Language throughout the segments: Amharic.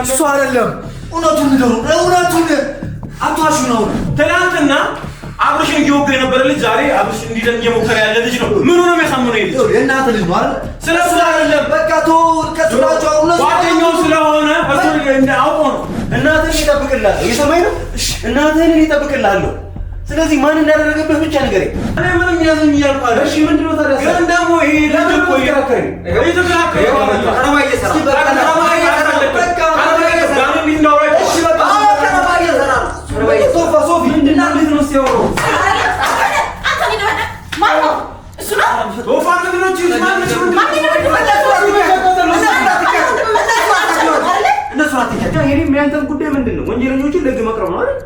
እሱ አይደለም እውነቱን ንገሩ እውነቱን አቷሹ ነው ትናንትና አብርሽን እየወጋ የነበረ ልጅ ዛሬ አብርሽ እንዲደን እየሞከረ ያለ ልጅ ነው ምን ሆነ የሚያሳምነው ይልጅ የእናት ልጅ ነው አይደል ስለሱ አይደለም በቃ ከስራቸው እነሱ ጓደኛው ስለሆነ እሱ አውቆ ነው እናትህን ይጠብቅልሃል እየሰማኝ ነው እናትህን ይጠብቅልሃል ስለዚህ ማን እንዳደረገብህ ብቻ ንገረኝ እኔ ምንም ያዘኝ እያልኩ አይደል እሺ ምንድነው ታዲያ ግን ደግሞ ይሄ ልጅ እኮ ይተከራከረኝ ቀረማ እየሰራ በቃ ዳኒ እንደው እሺ በቃ ቀረማ እየሰራ ሶፊ ምንድነው ልጅ ነው ሲያወራው አንተ ምን ማን ነው እሱ ነው ሶፋ ምንድነው ማን ነው እነሱ አትከታ ይሄ የሚያንተን ጉዳይ ምንድነው ወንጀለኞቹን ለግ መቅረብ ነው አይደል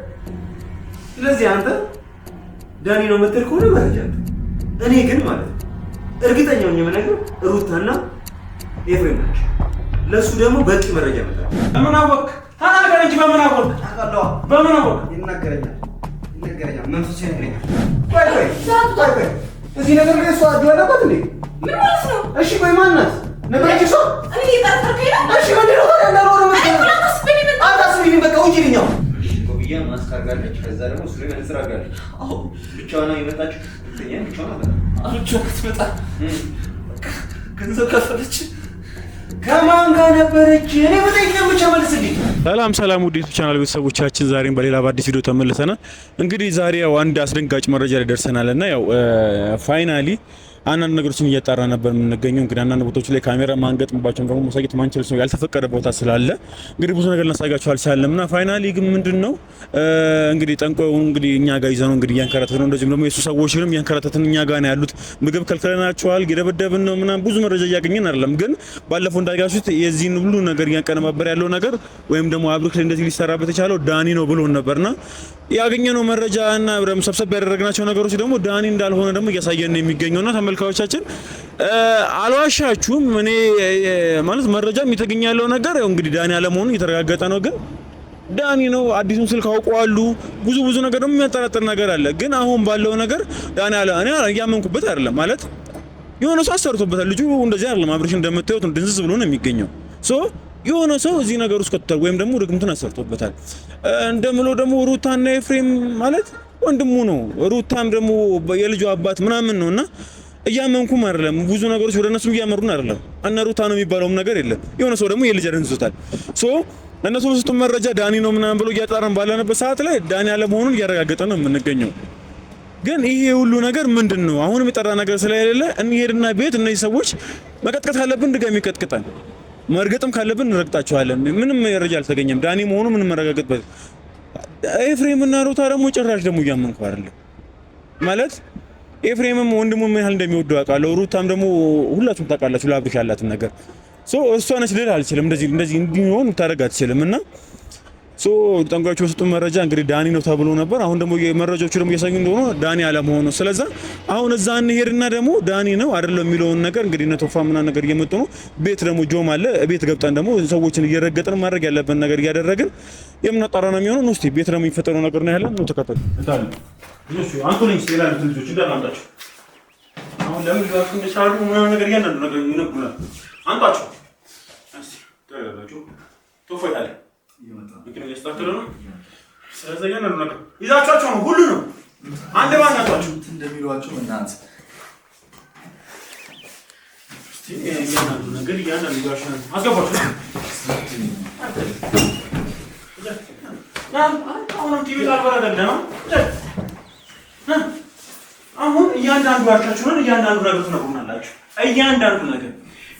ስለዚህ አንተ ዳኒ ነው መጥተህ ከሆነ መረጃ እኔ ግን ማለት እርግጠኛ ነኝ የምነግርህ ሩታና ኤፍሬም ናቸው ለሱ ደግሞ በቂ መረጃ መጣ ምን አወቅ ተናገር እንጂ በምን አወቅ ታውቃለህ በምን አወቅ ይናገረኛል መንፈስ ይነግረኛል ቆይ እዚህ ነገር ላይ እሷ አድዋለበት እንዴ ምን ማለት ነው እሺ ቆይ ማን ናት ነበረች እሷ እኔ እየጠረጠርኩኝ ነው እሺ ምንድነው ታዲያ እንዳልሆነ መሰለኝ አታስቢኝ በቃ ውጪልኛው ያ ማስካርጋለች ከዛ ደግሞ እሱ ላይ እንስራጋለች አው ብቻዋን የመጣችው ትኛን ብቻዋን አለ ብቻዋን ትመጣ ገንዘብ ከፈለች ከማን ጋር ነበረች እኔ በጠይቀኝ ብቻ መልስልኝ ሰላም ውድ ቻናል ቤተሰቦቻችን ዛሬም በሌላ በአዲስ ቪዲዮ ተመልሰናል እንግዲህ ዛሬ ያው አንድ አስደንጋጭ መረጃ ላይ ደርሰናልና ያው ፋይናሊ አንዳንድ ነገሮችን እያጣራ ነበር የምንገኘው እንግዲህ አንዳንድ ቦታዎች ላይ ካሜራ ማንገጥምባቸው ደግሞ ማሳየት ማንችል ሰው ያልተፈቀደ ቦታ ስላለ እንግዲህ ብዙ ነገር እናሳጋችሁ አልቻለምና ፋይናሊ ግን ምንድነው እንግዲህ ጠንቆው እንግዲህ እኛ ጋር ይዘነው እንግዲህ ያንከራተተነው እንደዚህም ደግሞ የሱ ሰዎችንም ያንከራተተን እኛ ጋር ነው ያሉት ምግብ ከልከለናቸዋል እየደበደብን ነው ምናምን ብዙ መረጃ እያገኘን አይደለም ግን ባለፈው እንዳጋችሁት የዚህን ሁሉ ነገር እያንቀነባበር ያለው ነገር ወይም ደግሞ አብርክ እንደዚህ ሊሰራበት የቻለው ዳኒ ነው ብሎን ነበርና ያገኘነው መረጃና አብረም ሰብሰብ ያደረግናቸው ነገሮች ደግሞ ዳኒ እንዳልሆነ ደግሞ እያሳየን ነው የሚገኘውና ተመልካቾቻችን አልዋሻችሁም እኔ ማለት መረጃም የተገኘ ነገር እንግዲህ ዳኒ አለመሆኑ እየተረጋገጠ ነው ግን ዳኒ ነው አዲሱን ስልክ አውቀዋሉ ብዙ ነገር ደግሞ የሚያጠራጥር ነገር አለ ግን አሁን ባለው ነገር ዳኒ አለ እኔ ያመንኩበት አይደለም ማለት የሆነ ሰው አሰርቶበታል ልጁ እንደዚህ አይደለም አብርሽ እንደምታዩት ድንዝዝ ብሎ ነው የሚገኘው የሆነ ሰው እዚህ ነገር ውስጥ ከተል ወይም ደግሞ ድግምቱን አሰርቶበታል እንደምለው ደግሞ ሩታና ኤፍሬም ማለት ወንድሙ ነው ሩታም ደግሞ የልጁ አባት ምናምን ነውና እያመንኩም አይደለም ብዙ ነገሮች ወደ እነሱ እያመሩን አይደለም አና ሩታ ነው የሚባለውም ነገር የለም የሆነ ሰው ደግሞ የልጅ አደንዝቶታል እነሱ በሰጡን መረጃ ዳኒ ነው ምናምን ብሎ እያጣራን ባለነበት ሰዓት ላይ ዳኒ አለመሆኑን እያረጋገጠ ነው የምንገኘው ግን ይሄ ሁሉ ነገር ምንድነው አሁንም የጠራ ነገር ስለሌለ እንሄድና ቤት እነዚህ ሰዎች መቀጥቀጥ ካለብን ድጋሚ ይቀጥቅጣል መርገጥም ካለብን እንረግጣቸዋለን ምንም መረጃ አልተገኘም ዳኒ መሆኑ ምንም መረጋገጥበት ኤፍሬም እና ሩታ ደግሞ ጭራሽ ደግሞ እያመንኩ አይደለም ማለት ኤፍሬምም ወንድሙም ምን ያህል እንደሚወደው አውቃለሁ ሩታም ደግሞ ሁላችሁም ታውቃላችሁ ለአብርሽ ያላትን ነገር እሷ ነች ልል አልችልም እንደዚህ እንዲሆን ታረጋ አትችልምና ጠንቋዮቹ በሰጡን መረጃ እንግዲህ ዳኒ ነው ተብሎ ነበር አሁን ደግሞ የመረጃዎቹ ደግሞ እያሳዩ እንደሆነ ዳኒ አለመሆኑ ስለዚህ አሁን እዛ እንሄድና ደግሞ ዳኒ ነው አይደለም የሚለውን ነገር እንግዲህ ነቶፋ ምናምን ነገር እየመጡ ነው ቤት ደግሞ ጆም አለ ቤት ገብተን ደግሞ ሰዎችን እየረገጥን ማድረግ ያለብን ነገር እያደረግን የምናጣራ ነው የሚሆነው እስቲ ቤት ደግሞ የሚፈጠረው ነገር ነው ያለን ነው ተከታተሉ እንዳለ እሺ አንቶኒስ ይላል ልጆች እንዳላንዳቸው አሁን ለምን ጋር እንደሻሉ ምናምን ነገር ያንዳንዱ ነገር ይነግሩናል አንጣቸው እስቲ ተረጋጋችሁ ቶፋ ይላል ምክንያቱም ያስተካክለ ነው ስለዚህ ያንዳንዱ ነገር ይዛቻቸው ነው ሁሉ ነው አንድ ባንድ ናቸው እንደሚሏቸው እናንተ እስቲ ያንዳንዱ ነገር ያንዳንዱ ጋር አስገባችሁ አሁን ቲቪ ታልበረደለ ነው አሁን እያንዳንዱ አርካችሁን እያንዳንዱ ነገር ትነግሩናላችሁ እያንዳንዱ ነገር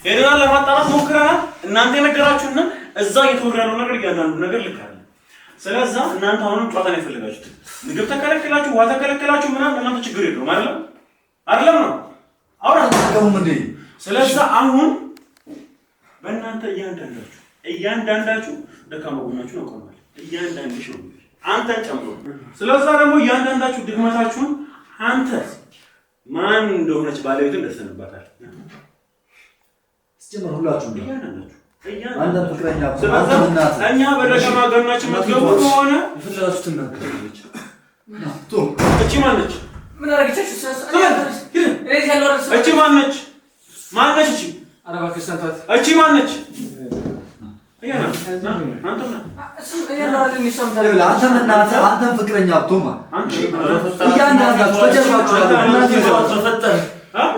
ሄደናል ለማጣራት ሞክረናል እናንተ የነገራችሁና እዛ እየተወራ ያለው ነገር እያንዳንዱ ነገር ልካለ ስለዚህ እናንተ አሁንም ጨዋታን ይፈልጋችሁት ምግብ ተከለከላችሁ ዋታ ተከለከላችሁ ምናምን እናንተ ችግር የለውም አይደለም ነው አውራታውም እንዴ ስለዚህ አሁን በእናንተ እያንዳንዳችሁ ደካማ ጎናችሁ ነው ቆማል እያንዳንድሽ አንተን ጨምሮ ስለዚህ ደግሞ እያንዳንዳችሁ ድክመታችሁን አንተ ማን እንደሆነች ባለቤቱን ደሰነባታል እስጀመር ሁላችሁም እያንዳንዳችሁ አንተ ፍቅረኛ እኛ በደካማ ጎናችን መጥገቡ ሆነ ፍላጎትን ነገርልኝ እቺ ማነች ምን አረጋችሁ እቺ ማነች እቺ አረባ ከሰንታት እቺ ማነች አንተም ፍቅረኛ አትሆማ እያንዳንዳችሁ ተጀርባችሁ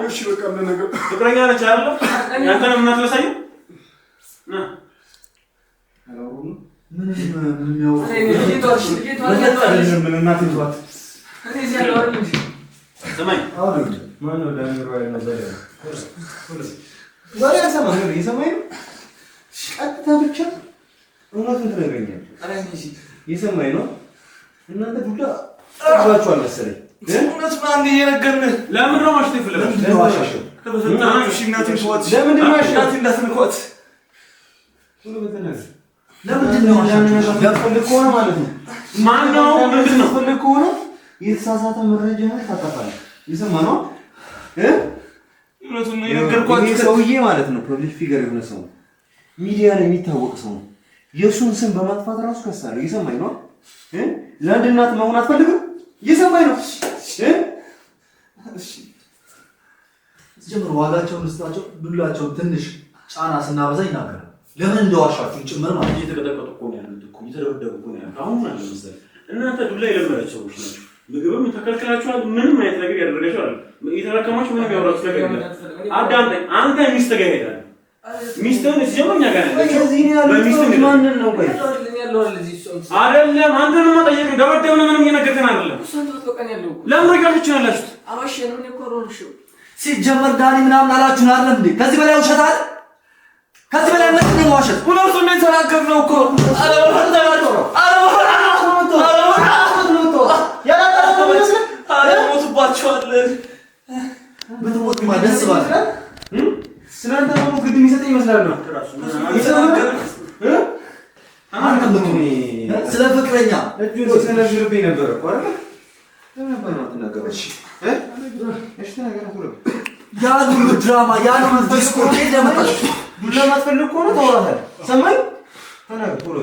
እሺ በቃ ነገር ፍቅረኛ ነች አይደል? ያንተንም እናት ላሳየው ቀጥታ ብቻ እውነቱን ትነግረኛለህ። የሰማኝ ነው እናንተ ዱላ አባችኋል መሰለኝ። እውነት ማን እየነገርንህ ለምን ነው ማሽቴ ፍለህ ለምን ነው አሻሽው ተበሰጣችሁ? እሺ እናቴን ተዋት። ለምን ነው አሻሽው እንዳትንኳት? ለምንድን ነው አሻሽው? ያፈልግ ከሆነ ማለት ነው ማን ነው ምንድን ነው ያፈልግ ከሆነ የተሳሳተ መረጃ ታጠፋለህ። የሰማህ ነው እውነቱን ነው የነገርኳችሁ። ይሄ ሰውዬ ማለት ነው ፐብሊክ ፊገር የሆነ ሰው ሚዲያ ላይ የሚታወቅ ሰው ነው። የእሱን ስም በማጥፋት ራሱ ከሳለ። እየሰማኝ ነው? ለአንድ እናት መሆን አትፈልግም? እየሰማኝ ነው? ጀምሮ ዋጋቸውን ስጣቸው፣ ዱላቸው ትንሽ ጫና ስናበዛ ይናገራል። ለምን እንደዋሻችሁ ጭምር ማለት እየተቀጠቀጡ እኮ ነው ያሉት እኮ እየተደበደቡ እኮ ነው ያሉት። አሁን ማለት ነው እናንተ ዱላ የለመዳችሁ ሰዎች ናቸው። ምግብም ተከልክላችኋል። ምንም አይነት ነገር ያደረጋችሁ አይደል? እየተራከማችሁ ምንም ያወራችሁ ነገር የለም። አዳምጠኝ። አንተ ሚስትህ ጋር ሄዳለህ። ሚስትህን ሲጀምር ጋር ነው በሚስትህ ማንን ነው ቆይ አይደለም አንተን መጠየቅ ደበደብን ምንም እየነገርከን አይደለም። ለምን ረጋችሁ አላችሁት? አባሽን ምን ይቆሮልሽ ሲጀመር ዳኒ ምናምን አላችሁ አይደለም እንዴ? ከዚህ በላይ ውሸት አለ? ከዚህ በላይ ምን ነው ዋሸት? ሁለቱ ምን ተናገርነው እኮ ብትሞትማ ደስ ባለ ስለአንተ ነው ግድ የሚሰጠኝ ይመስላል ነው ስለ ፍቅረኛ እጁን ሲነዝርብኝ ነበር እኮ አይደል? ለምን ነው ተናገረው? እሺ ተናገረው። ያ ሁሉ ድራማ ያ ሁሉ ዲስኮር ለማጥፋት ዱላ ማትፈልግ ከሆነ ታወራለህ። ሰማኝ ተናገር ቶሎ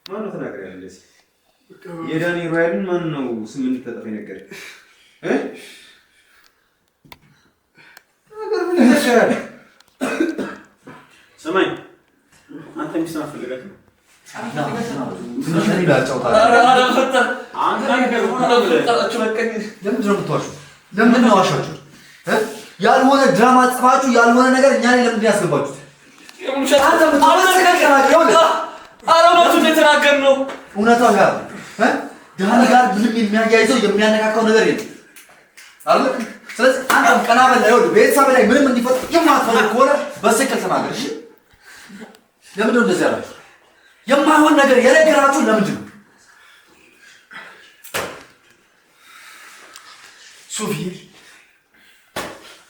ማን ነው ተናገር ያለስ የዳኒ ሮያልን ማን ነው ስም እንድትጠፋ ነገር ነገር ምን ይሻላል? ሰማኝ አንተ ሚስት አፈልጋት ነው ለምንድን ነው ዋሻችሁ? ያልሆነ ድራማ ጽፋችሁ ያልሆነ ነገር እኛ ላይ ለምንድን ያስገባችሁት? እውነቱን የተናገርነው እውነታው ጋር ዳኒ ጋር ምንም የሚያያይዘው የሚያነካካው ነገር የለም አይደል? ስለዚህ አንተም ቀና በል ይኸውልህ ቤተሰብ ላይ ምንም እንዲፈጠር የማትፈልግ ከሆነ በስቅል ተናገር። እሺ ለምንድን ነው እንደዚህ ያላችሁ? የማይሆን ነገር የነገራችሁ ለምንድን ነው? ሶፊ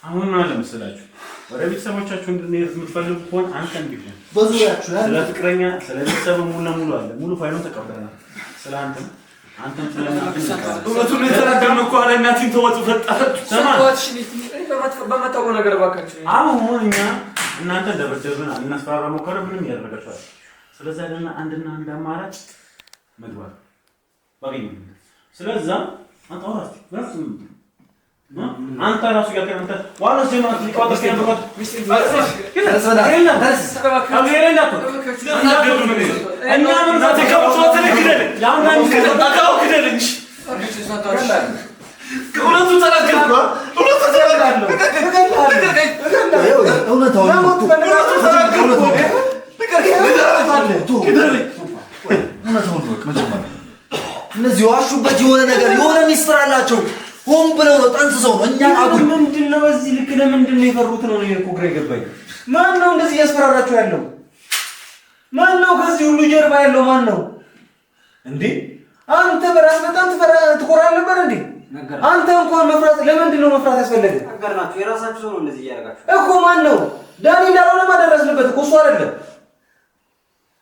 አሁን ነው ለምሳላችሁ ወደ ቤተሰቦቻችሁ እንድንሄድ የምትፈልጉ ከሆነ አንተ እንዲሆን በዙሪያችሁ ስለ ፍቅረኛ ስለ ቤተሰብ ሙሉ አለ ሙሉ ፋይሉን ተቀበለናል። ስለ አንተም እውነቱን የተናገርነው እኮ አለ እናቴን ተወጡ ፈጣችሁ ሰማችሁ በማታውቀው ነገር ባካችሁ። አሁን እኛ እናንተ እንደበደሉና እናስፈራራ ሞከረ ምንም ያደረጋችሁ አይደል? ስለዚህ አይደልና አንድና አንድ አማራጭ መግባት ባገኝ ስለዚህ አንተ አውራስ ራስ አንተ ራሱ ጋር ከአንተ ዋናው ጀማት ሊቋጠስ ያለው ሚስት እነዚህ ዋሹበት የሆነ ነገር የሆነ ሚስጥር አላቸው። ሆን ብለው ነው ጠንስሰው ነው እኛ አጉል ምንድነው በዚህ ልክ ለምንድነው የፈሩት ነው እኮ ግራ ይገባኝ። ማን ነው እንደዚህ ያስፈራራቸው ያለው? ማን ነው ከዚህ ሁሉ ጀርባ ያለው ማን ነው እንዴ? አንተ በራስ በጣም ትኮራለህ ነበር እንዴ? አንተ እንኳን መፍራት ለምንድን ነው መፍራት ያስፈልግ? ነገርናችሁ የራሳችሁ ሰው ነው እንደዚህ ያደርጋችሁ እኮ ማን ነው? ዳኒ እንዳልሆነ ማደረስንበት እኮ እሱ አይደለም።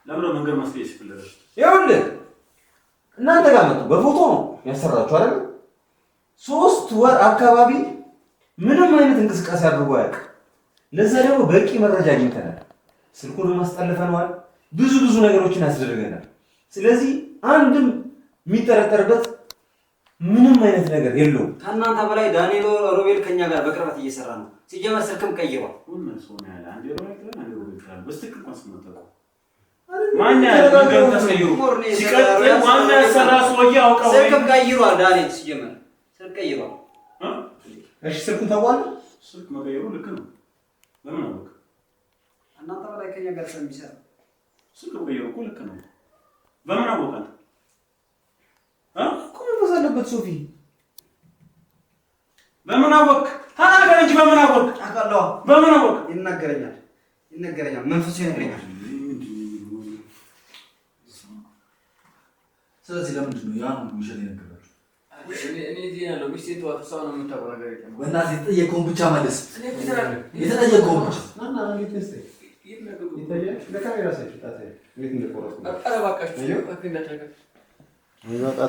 ለምን መንገድ ማስቀየስ ይፈልጋል? ይኸውልህ እናንተ ጋር መጡ በፎቶ ነው ያሰራችሁ አይደል? 3 ወር አካባቢ ምንም አይነት እንቅስቃሴ አድርጎ አያውቅም። ለዛ ደግሞ በቂ መረጃ አግኝተናል። ስልኩን ማስጠልፈናል፣ ብዙ ነገሮችን ያስደርገናል። ስለዚህ አንድም የሚጠረጠርበት ምንም አይነት ነገር የለውም። ከእናንተ በላይ ዳንኤል ሮቤል ከኛ ጋር በቅርበት እየሰራ ነው። ሲጀመር ስልክም ቀይሯል። ስልክም ቀይሯል። ዳንኤል ሲጀመር ስልክ ቀይሯል። እሺ ስልኩን ታውቀዋለህ? ስልክ መቀየሩ ልክ ነው። ለምን አወቅ? እናንተ በላይ ከኛ ጋር ስለሚሰራ ስልክ መቀየሩ እኮ ልክ ነው። በምን አወቃል? እኮ ምን አለበት ሶፊ? በምን አወቅ? ተናገር እንጂ በምን አወቅ? አውቃለሁ። በምን አወቅ? ይናገረኛል። መንፈሱ ይነግረኛል። ስለዚህ ለምንድን ነው ያን ሁሉ ውሸት የነገራችሁ? እኔ እዚህ ያለው ሚስቴ ተዋት ሰው ነው የምታውቀው ነገር የለም። በእናትህ የተጠየቀውን ብቻ መልስ። የተጠየቀውን ብቻ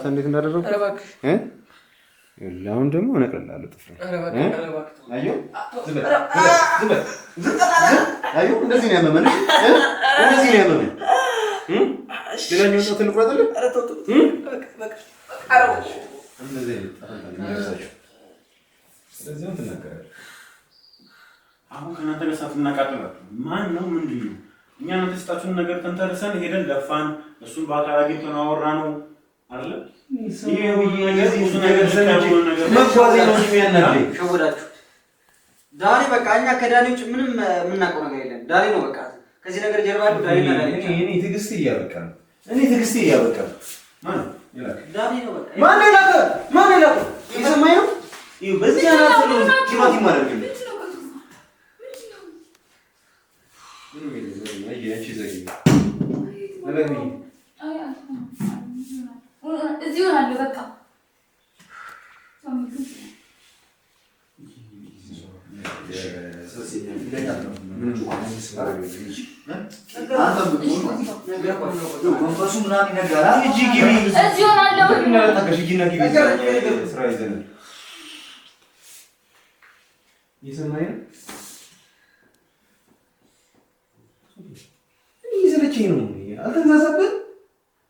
እንዴት እንዳደረጉ አሁን ደግሞ እነቅልልሃለሁ ጥፍሬን። እንደዚህ ነው ያመመን። እንደዚህ ነው ያመመን። ሌላኛው ሰው ትንቁረጥልህ። አሁን ከእናንተ ጋር ሳትናቃጥላችሁ ማን ነው ምንድን ነው? እኛ እናንተ የሰጣችሁን ነገር ተንተርሰን ሄደን ለፋን፣ እሱን በአካል አግኝተን አወራነው አይደለ? ይሄ ሁሉ ነገር ብዙ ነገር መጓዜ ነው የሚያናደኝ። ሸወዳችሁ ዳኒ። በቃ እኛ ከዳኒ ውጭ ምንም የምናውቀው ነገር የለም። ዳኒ ነው በቃ ከዚህ ነገር ጀርባ ያለው ዳኒ ነው። እኔ ትዕግስት እያበቃ ነው። ማን ዳኒ ነው በቃ። ማን ይላል? የሰማኝ ነው። ይኸው በዚህ አናት ነው ቲማቲም ማለት ነው። እዚሁ አለ በቃ መንፈሱ ምናምን ይነገራል። እዚሁ አለው የሰማኝ ነው። እየሰለቸኝ ነው። አልተንዛዛብህም?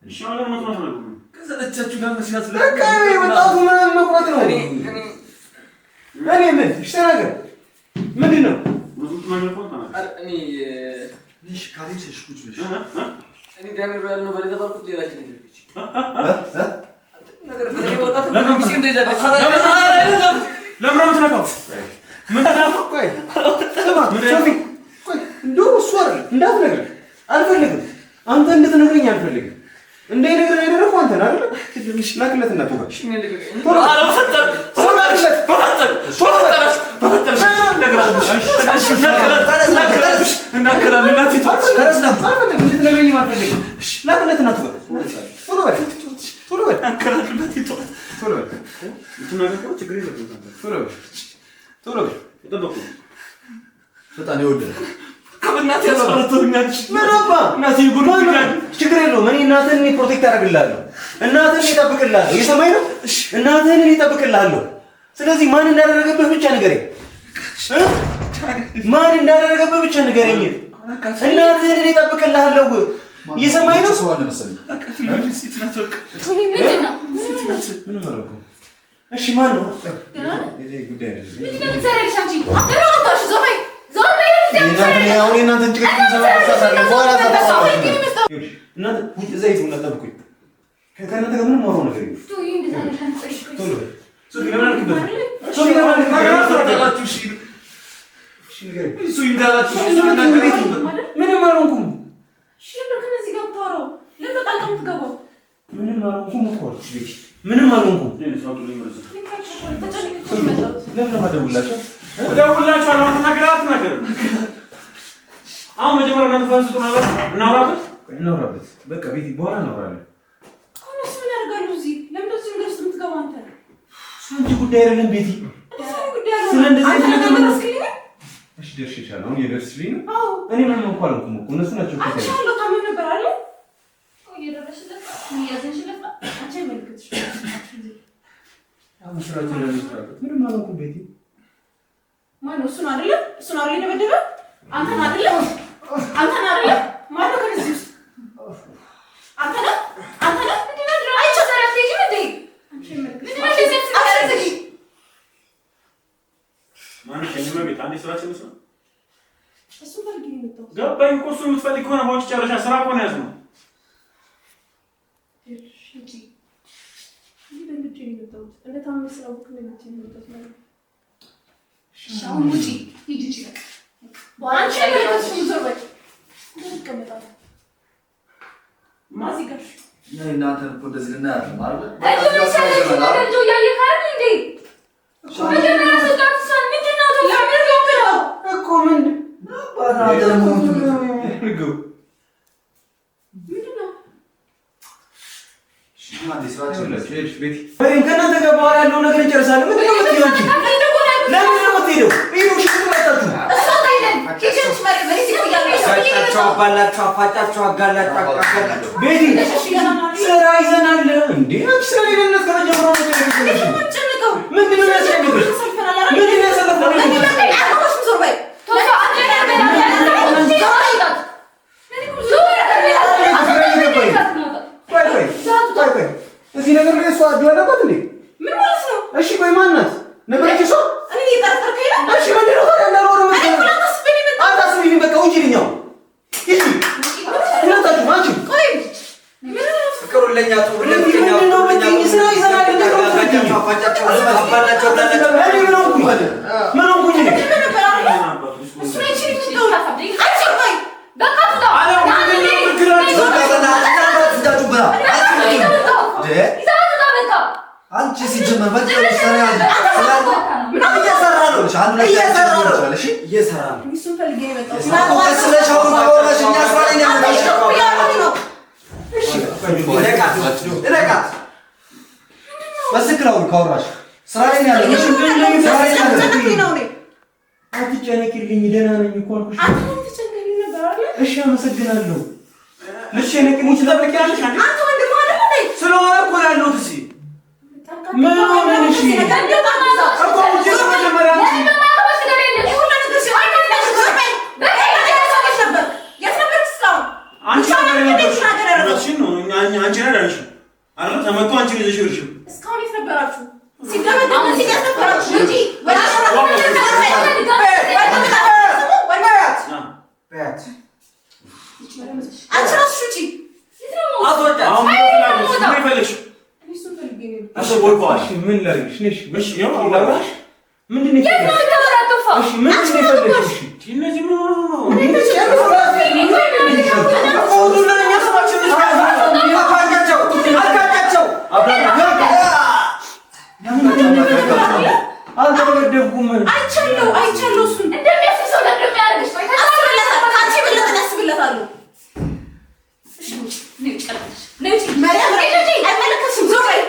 እሺ አሁን መስማት ነው። ከሰለቻችሁ ጋር መስራት በቃ የመጣሁት ምናምን መቁረጥ ነው። እኔ ምን እሺ ተናገር። ምንድን ነው? አልፈልግም። አንተ እንድትነግረኝ አልፈልግም። እንዳይነግረኝ ያደረኩ አንተ ነህ አይደል? ትንሽ ላክለት እና ተባሽ ችግር የለውም። እኔ እናትህን ፕሮቴክት አደርግልሃለሁ። እናትህን እጠብቅልሃለሁ። እየሰማኝ ነው? እናትህን እጠብቅልሃለሁ። ስለዚህ ማን እንዳደረገብህ ብቻ ንገረኝ። ማን እንዳደረገብህ ብቻ ንገረኝ። እናትህን እጠብቅልሃለሁ። እየሰማኝ ነው? እሺ ማን ነው? ምንም አልሆንኩም። አሁን መጀመሪያ እናንተ ፈንስቱ ነገር እናውራበት። በቃ ቤቲ በኋላ እናውራለን። እሱ ምን ያደርጋሉ እዚህ? ለምን እዚህ ነገር ውስጥ የምትገባው አንተ? አንቺ ጉዳይ አይደለም ቤቲ። ስለ እንደዚህ አይነት ነገር ምን አስከለኝ? እሺ ደርሽሻል። አሁን የደርስልኝ ነው። አዎ እኔ ምንም እንኳን አልኩም እኮ እነሱ ናቸው እኮ። አንቺ አለው ታመም ነበር አይደል? ቆይ የደረሽለት ምን ያዘንሽለት? አንቺ መልክትሽ አሁን ስራችን ላይ ነው። ምንም አልኩም ቤቲ። ማነው? እሱን አይደለም የደበደበ አንተን አይደለም? አንተን አይደለም? ማነው ከዚህ ውስጥ? አንተ ነህ? እንዴ ነው አይቻ ሰራቴ ይመጣ አንቺ መልክትሽ ስራችን ነው እሱ ፈልጊ ነው ገባኝ እኮ እሱ የምትፈልግ ከሆነ በውጭ ጨረሻ ስራ እኮ ነው ያዝነው እሺ ይሄ ነው እንደ ታምስ ነው ነው ሻው ሙጪ ሂጂ ይችላል አንቺ ለምን ዞርበይ እንደምቀመጣው ማዚ ጋር እናንተ እኮ እንደዚህ ልናያት ማለት ነው እንደው ያየካል እንዴ ምንድነው ሰጣትሳን ምንድነው ተላምረው እኮ ምንድን ከእናንተ ጋር በኋላ ያለው ነገር እንጨርሳለን። ምንድን ነው የምትይው አንቺ? ለምንድን ነው የምትሄደው? ይኸው እሺ ትመጣችሁ ቤቲ ስራ ይዘናል እንዴ? አንቺ ስራ ሌለነት ከመጀመሩ ምንድን ነው የሚያስጨንቅሽ? ምንድን ነው ያሳለፍነው? እዚህ ነገር ላይ እሷ እጁ አለባት እንዴ? ምን ማለት ነው? እሺ ቆይ ማን ናት? ነበረች እሷ? እኔ እየጠረጠርኩኝ ነው። እሺ ምንድን ነው ታዲያ እንዳልሆነ አታስቢኝ። በቃ ውጪ ልኝ አሁን ሂጂ። ሁለታችሁ አንቺ ቆይ ፍቅሩን ለኛ ጥሩ ምንድን ነው የምትይኝ? ስራ ይዘናል እንዴ? ምን ሆንኩኝ እኔ? ምን ሆንኩኝ እኔ? እሱ ላይ ችግር ነው። አንቺ ቆይ በቃ ተው አንቺ ሲጀመር በቃ ሰራ ያለ ምን እየሰራ ነው? አንዱ ላይ እየሰራ ነው። እሺ እየሰራ ነው። እሱን ፈልጌ የመጣው ስለሻው ታወራሽ እኛ ስራ ላይ ነው። እሺ ለቃት በስክራው ካወራሽ ስራ ላይ ነው ያለው። እሺ ስራ ላይ ነው። አትጨነቂልኝ፣ ደህና ነኝ እኮ አልኩሽ። አንተ ተጨንቀኝ ነበር አይደል? እሺ አመሰግናለሁ። ልትጨነቂልኝ ትጠብቂያለሽ? አንተ ወንድም አይደል እንዴ? ስለሆነ እኮ ያለሁት እዚህ ምን ሆነን? እሺ እኮ ውጪ መጀመሪያ ምን ላድርግሽ? ነሽ ይላራሽ ምንድን ነው የተፈጠረው? እሺ ምንድን ነው የፈለግሽ? እነዚህ ምን ሆኖ ነው? አልተደበደብኩም። አይቻለሁ እሱን እንደሚያስሰው እንደሚያደርግሽ ወይ አንቺ ብለህ ያስብለታለሁ። እሺ ነው ይጨርሽ ነው ማርያም አይመለከትሽም። ዞር በይ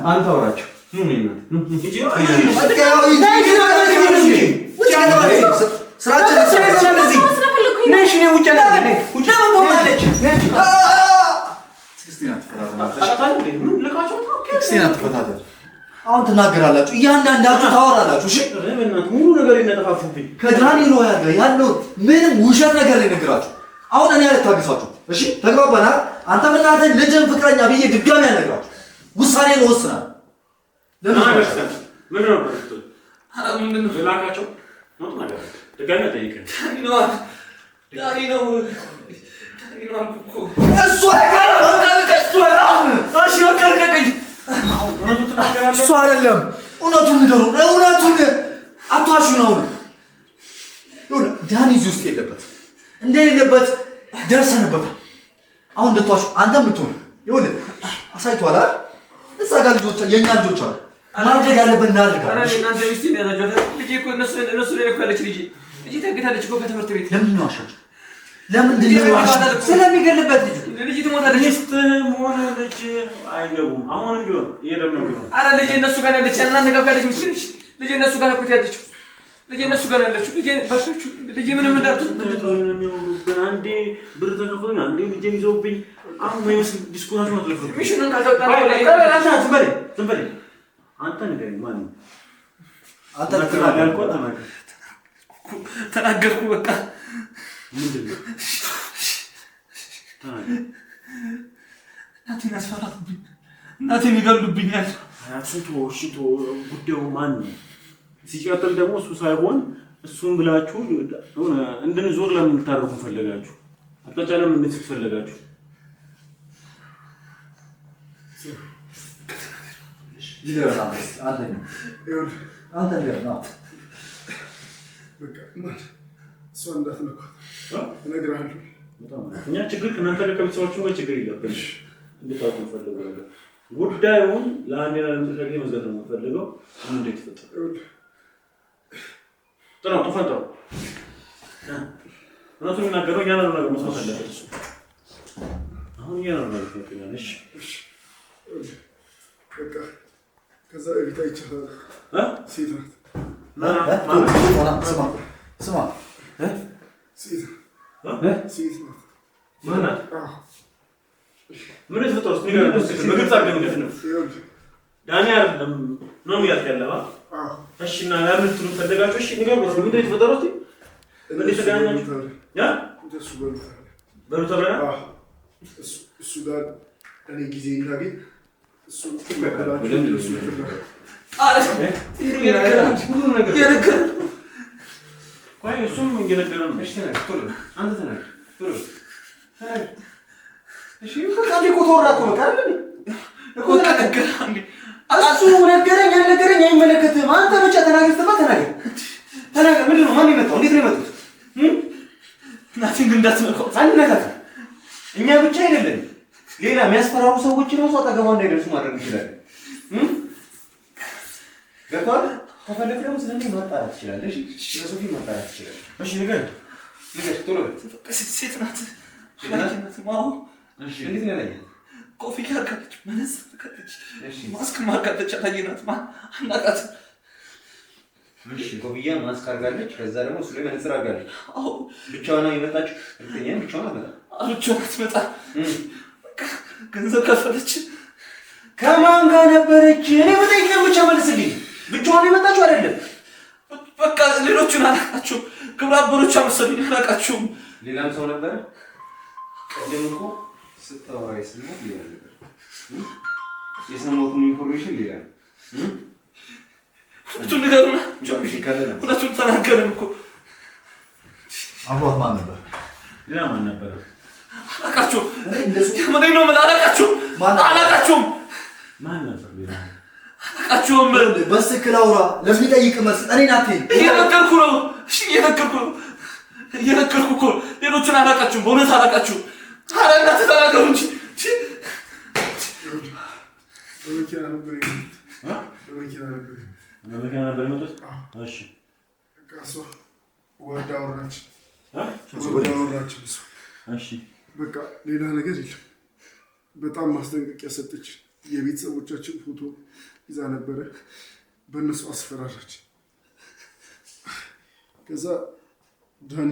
አንተ አውራቸው አሁን ትናገራላችሁ፣ እያንዳንዳችሁ ታወራላችሁ። እሺ ሙሉ ነገር ይነጠፋፉብኝ። ከዳንኤል ያለው ምንም ውሸት ነገር ላይ ነግራችሁ። አሁን እኔ አልታገሳችሁ። እሺ ተግባባናል። አንተ በእናትህ ልጅን ፍቅረኛ ብዬ ድጋሚ ያነግራችሁ ውሳኔን ወስናል። ለምን አገርስተን ምን ነው ብትል ምንድን ነው ላካቸው ነው ማለት ድጋሚ ጠይቀን እሱ አይደለም። እውነቱን ንገሩ። እውነቱን አቷሹ ነው። ዳኒ እዚህ ውስጥ የለበት እንደሌለበት ደርሰንበታል። አሁን እንደቷሽ አንተም ልትሆን ይኸውልህ አሳይቷል አይደል? እዛ ጋር ልጆች የኛ ልጆች አሉ ማድረግ ያለብን እናድርጋለን። ኧረ እናንተ ሚስት ያላችኋት ልጄ እኮ እነሱ ላይ እኮ ያለች ልጄ ታግታለች እኮ ከትምህርት ቤት። ለምን ነው አሻች? ለምንድን ነው አሻች? ስለሚገልበት ልጅ ትሞታለች። ሚስት ሆነ ልጅ አይገቡም። አሁን ቢሆን እየደመው ቢሆን ኧረ ልጄ እነሱ ጋር ያለች እናንተ ጋር ያለች ሚስት ነች። ልጄ እነሱ ጋር እኮ ያለችው ልጄ እነሱ ጋር ያለችው ልጄ ምንም እንዳትል አንዴ ብር ተከፍሎኝ አንዴ ልጄን ይዘውብኝ አሁን የመስል ዲስኩራንስ ነው ተለፈ ሚሽኑን ካልተወጣ ዝም በል አንተ ንገረኝ ማን ነው? አንተ ተናገርኩ በቃ ምንድን ነው? እናቴን ያስፈራሩብኝ እናቴን ይገሉብኛል። አያቱን ተወሽቶ ጉዳዩ ማን ነው? ሲቀጥል ደግሞ እሱ ሳይሆን እሱን ብላችሁ እንድንዞር ለምን ልታረጉ ፈለጋችሁ? አቅጣጫ ለምን እንድትፈለጋችሁ? ይደረሳል አንተ ነው በቃ እሷ እንዳትነኳት እነግርሃለሁ። እኛ ችግር ከእናንተ ከቤተሰባችሁ ጋር ችግር የለብንም። እንድታውቁ እንፈልጋለን። ጉዳዩን ለአንዴና ለመጨረሻ ጊዜ መዝጋት ነው የምንፈልገው። እንዴት ይፈጠራል? ጥራው ተፈጠሩ እውነቱን የሚናገረው እኛ ነው ነገር መስማት አለበት። እሱ አሁን እኛ ነው ነገር ትመጥኛለሽ። በቃ ከዛ እቤት አይቻልም። ሴት ናት። ስማ ሴት ናት። ማናት? ምን የተፈጠረው? እስኪ ንገረን። በግልጽ አድርገን እንዴት ነው? ዳኒ አይደለም ነው የሚያልክ ያለባ? እሺ እና ለምን ትሉ ፈለጋችሁ? እሺ ንገረን። ምንድን ነው የተፈጠረው? እስኪ ምን ተገናኛችሁ? ያ እንደሱ በሉታል። በሉታል። እሱ ጋር እኔ ጊዜ እንዳገኝ እሱ እሱም እየነገረን ነው። አንተ ተናገር። እሺ በቃ እኮ ተወራ እኮ በቃ አይደል እሱ ነገረኝ አልነገረኝ አይመለከትም። አንተ ብቻ ተናገር። ተናገር። ምንድን ነው? ማን የመጣው? እንዴት ነው የመጡት? እናቴን ግን እንዳትነካው። አንነካት። እኛ ብቻ አይደለም ሌላ የሚያስፈራሩ ሰዎች ራሱ አጠገቧ እንዳይደርሱ ማድረግ እንችላለን። ገብቶሃል? ከፈለክ ደግሞ ስለኔ ማጣራት ትችላለህ። እሺ ስለሶፊ ማጣራት ትችላለህ። እሺ ንገረን። ቶሎ ሴት ናት። እንዴት ነው ያለኝ? ኮፍያ አድርጋለች፣ መነጽር አድርጋለች፣ ማስክ አድርጋለች። አላየናትም፣ አናውቃትም። እሺ ኮፍያ ማስክ አድርጋለች። ከዛ ደግሞ እሱ ላይ መነጽር አድርጋለች። አዎ ብቻዋን ነው የመጣችው? እርግጠኛ ነኝ ብቻዋን አትመጣም። ብቻዋን አትመጣም። ገንዘብ ከፈለች። ከማን ጋር ነበረች? እኔ በጠይቀኝ ብቻ መልስልኝ። ብቻዋን የመጣችው አይደለም። በቃ ሌሎቹን አላውቃቸውም። ግብረ አበሮቿ መሰሉኝ፣ አላውቃቸውም። ሌላም ሰው ነበረ? ቀደም እኮ ስታወራ የሰማሁት ሌላ ነበር። የሰማሁትን ኢንፎርሜሽን ሌላ ነው። ሁለቱን ንገሩና ሁለቱን ተናገርን እኮ። አብሮት ማን ነበር? ሌላ ማን ነበር? አላውቃቸውም። ምንድን ነው የምልህ? አላውቃቸውም። ማን ነበር? ሌላ አላውቃቸውም። በስልክ ላውራ ለሚጠይቅ መልስ እኔን አትይኝ። እየነገርኩ ነው። እሺ እየነገርኩ እኮ ሌሎቹን አላውቃቸውም። በእውነት አላውቃቸውም። ኧረ እናትህ ተናገሩ እንጂ። በመኪና ነበር የመጡት። እሺ በቃ እሷ ወርዳ አወራች። እሺ በቃ ሌላ ነገር የለም። በጣም ማስጠንቀቂያ ሰጠች። የቤተሰቦቻችን ፎቶ ይዛ ነበረ። በእነሱ አስፈራራች። ከዛ ዳኒ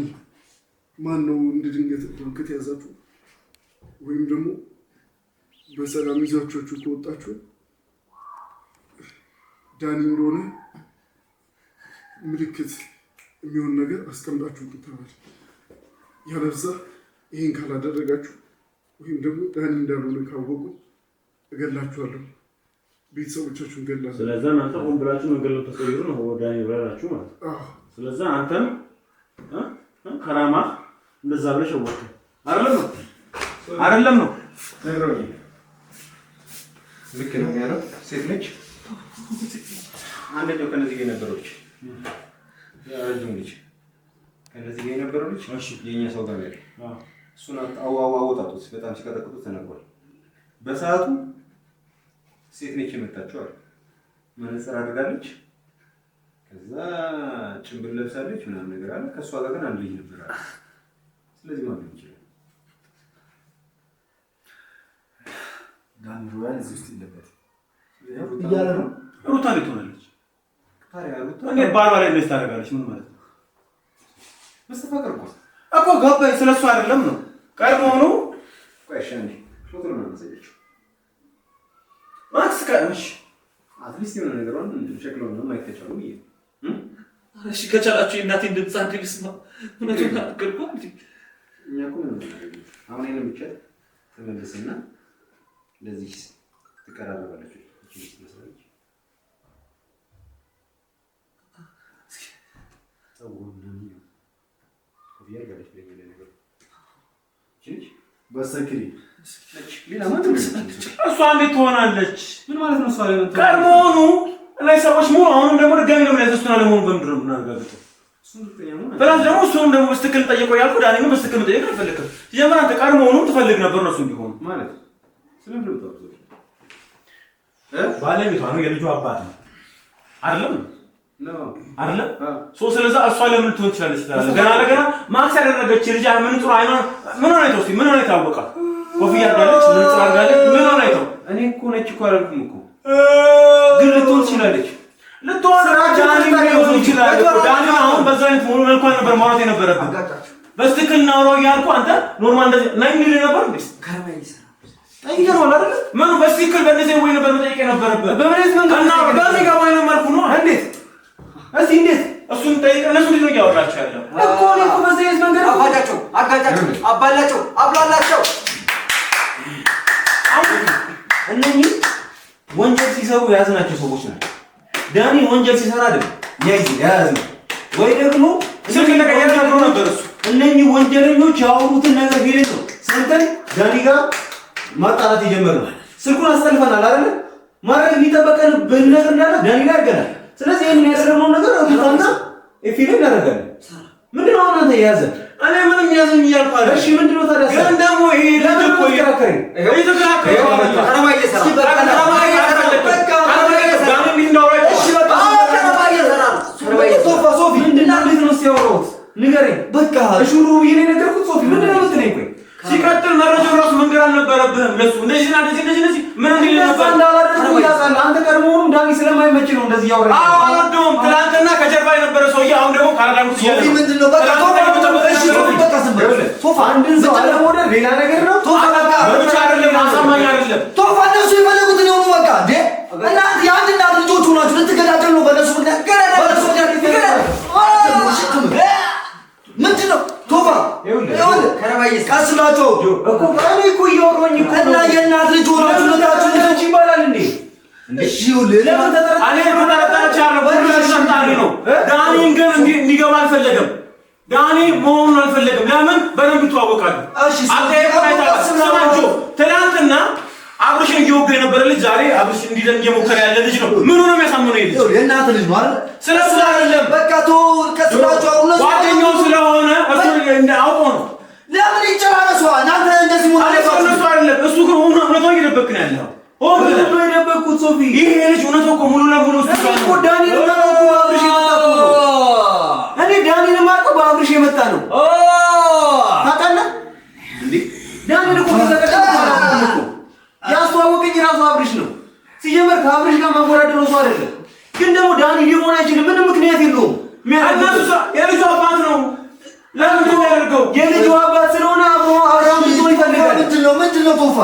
ማን ነው እንደ ድንገት ድንገት ያዛችሁ ወይም ደግሞ በሰላም ይዛችሁ ከወጣችሁ ዳኒ እንደሆነ ምልክት የሚሆን ነገር አስቀምጣችሁ ተባለ። ያለዛ ይሄን ካላደረጋችሁ ወይም ደግሞ ዳኒ እንዳልሆነ ካወቁ እገላችኋለሁ፣ ቤተሰቦቻችሁን እገላለሁ። ስለዚህ እናንተ ሆን ብላችሁ መንገድ ላይ ተቀይሩ ነው ዳኒ ብላችሁ ማለት ነው። ስለዚህ አንተም ከራማ እንደዛ ብለሽ ወጣ አይደለም ነው ልክ ነው ያለው። ሴት ነች። አንደኛው ከነዚህ ጋር ነበረች። ያረጅም ልጅ ከነዚህ ጋር ነበረች። እሺ የኛ ሰው ጋር ያለው እሱን አወጣጡት በጣም ሲቀጠቅጡት ተነግሯል። በሰዓቱ ሴት ነች የመጣችው አለ። መነጽር አድርጋለች፣ ከዛ ጭንብል ለብሳለች ምናምን ነገር አለ። ከእሷ ጋር ግን አንድ ልጅ ነበር አለ። ስለዚህ ማመን ይችላል። ዳኒ ሮያን እዚህ ውስጥ የለበትም እያለ ነው። ሩታ እንዴት ሆናለች? ታዲያ ሩታ እንዴት ባሏ ላይ እንደዚህ ታደርጋለች? ምን ማለት ነው? መስተፋቅር እኮ ገባኝ። ስለሱ አይደለም ነው ቀድሞውኑ ቆይሻኔ ፎቶ ነው ማሳየችው። ማክስ ካሽ አትሊስት የሆነ ነገሩን ሸክለው ነው ማይተቻሉ ይሄ እሺ ከቻላችሁ እናቴን ድምጽ አንዴ ልስማ። እውነቱን አልገልኩ እንዴ እኛ እኮ ምን እናደርግ አሁን ይሄን ብቻ ተመለስና ለዚህ ትቀራረባለች እቺ መስለኝ ታውቁና ነው ኮቪያ ጋለች ለኛ ነገር እቺ በሰክሪ ሌላ ማንም እሷ እንዴት ትሆናለች? ምን ማለት ነው? እሷ ላይ ነው ቀድሞውኑ ላይ ሰዎች ሙሉ አሁንም ደግሞ ድጋሚ ነው ያዘሱና ለሞን በምድር ነው እናጋግጠው ፍራንስ ደግሞ እሱንም ደግሞ በስትክክል ጠይቆ ያልኩ ዳኒንም በስትክክል ጠይቆ አልፈለክም። ሲጀምር አንተ ቀድሞውኑ ትፈልግ ነበር ነው እሱ እንዲሆን ማለት ስለምን ነው ታውቁ ባለቤቷ ነው የልጁ አባት ነው አይደለም ነው አይደለም ስለዛ እሷ ለምን ትሆን ትችላለች? ገና ለገና ማክስ ያደረገች ልጅ ምን ጥሩ አይኖር ምን ሆነ አይተው ምን ሆነ ታወቃ ኮፍያ አድርጋለች ምን ጥሩ አድርጋለች ምን ሆነ አይተው እኔ እኮ ነች እኮ አላልኩም እኮ ግን ልትሆን ትችላለች። ልትሆን ዳኒ ሊሆን ይችላል። ዳኒ አሁን በዛ አይነት ሙሉ መልኩ ነበር ማውራት የነበረብህ። በስትክክል ነው ያልኩህ አንተ ኖርማል እንደዚህ ነኝ ሊል ነበር እንዴ? ከረማ ይሰራ ጠይቀህ ነው አይደል? ምን በስትክክል በእንደዚህ ወይ ነበር መጠየቅ የነበረብህ? በምን መንገድ እና በዚህ ጋር ባይነ መልኩ ነው እንዴት እስቲ እንዴት እሱን ጠይቀህ እነሱ ልጅ ነው ያወራቸው ያለው እኮ ነው እኮ በዚህ አይነት መንገድ አባላቸው አባላቸው አብላላቸው እነኚህ ወንጀል ሲሰሩ ያዝናቸው ሰዎች ናቸው። ዳኒ ወንጀል ሲሰራ አይደል ያዝነው ወይ ደግሞ ስልክ ለቀየረ ነው ነበር እሱ እነኚህ ወንጀለኞች ያወሩትን ነገር ሄደን ነው ሰምተን ዳኒ ጋር ማጣራት የጀመርነው። ስልኩን አስተልፈናል አይደል? ማድረግ የሚጠበቀን በነገር እንዳለ ዳኒ ጋር አድርገናል። ስለዚህ ይሄን ያደረግነው ነገር ሩታና ኤፊሬም ያደርጋል። ምንድነው አሁን አንተ የያዘን? እኔ ምንም ያዘኝ እያልኩ አይደል? እሺ ምንድነው ታዲያ? ግን ደግሞ ይሄ ልጅ እኮ ይከራከረ ከረማ እየሰራ ሶፊ ምንድነው ልጅ ነው ሲያወራው? ንገረኝ በቃ እሹሩ ብዬ ነው የነገርኩት። ሶፊ ምንድነው የምትለኝ? ቆይ ሲቀጥል መረጃው ራሱ መንገር አልነበረብህም ለሱ እንደዚህ ምን እንዲል ነበር እንዳላደረኩ ታውቃለህ አንተ። ቀድሞውንም ዳኒ ስለማይመች ነው እንደዚህ ያወራኝ። አወደውም ትናንትና ከጀርባ የነበረ ሰውዬ አሁን ደግሞ ካራዳምኩት ይያለ ሶፊ ምንድነው በቃ ቶፋ አንድን ሰው አለመውደድ ሌላ ነገር ነው። ቶፋ በቃ ብቻ አይደለም አሳማኝ አይደለም። ቶፋ እነሱ የፈለጉትን የሆኑ በቃ እንዴ እናንተ የአንድ እናት ልጆች ሆናችሁ ልትገዳደሉ ነው በእነሱ ምክንያት ምንድነው ቶፋ ከረማ እየሰራ ቀስ ብላችሁ እኮ እኔ እኮ እያወራሁኝ እኮ እና የእናት ልጅ ሆናችሁ ልታችሁ ልጅ ይባላል እንዴ? እሺ ይኸውልህ ለምን ተጠረጠረ? እኔ ተጠረጠረች ያለው ዳኒ ነው። ዳኒን ግን እንዲገባ አልፈለገም። ዳኒ መሆኑን አልፈለገም። ለምን? በደንብ ይተዋወቃሉ። እሺ ስማቸው ትናንትና አብርሽን እየወጋ የነበረ ልጅ ዛሬ አብርሽ እንዲደም እየሞከረ ያለ ልጅ ነው። ምን ሆነ የሚያሳምነው ይሄ ልጅ? የእናት ልጅ ነው አይደል? ስለሱ አይደለም በቃ ተው ቀስ ብላችሁ አሁን እነሱ ጓደኛው ስለሆነ እሱ አውቆ ነው። ለምን ይጨራረሱ? እናንተ እንደዚህ ሆነ እሱ አይደለም። እሱ ግን እውነታውን እየደበክ ነው ያለው። ምንድን ነው የደበቅኩት? ሶፊ ይሄ ልጅ እውነታው እኮ ሙሉ ለሙሉ እሱ እኮ ዳኒን የማውቀው በአብርሽ የመጣ ነው። እኔ ዳኒን የማውቀው በአብርሽ የመጣ ነው። ታውቃለህ እንዴ? ዳኒን እኮ ያስተዋወቀኝ ራሱ አብርሽ ነው። ሲጀመር ከአብርሽ ጋር ማወዳደር ሰው አይደለም። ግን ደግሞ ዳኒ ሊሆን አይችልም። ምንም ምክንያት የለውም። የልጁ አባት ነው። ለምን ያደርገው? የልጁ አባት ስለሆነ አብርሃም ሊሆን ይፈልጋል። ምንድነው ቶፋ?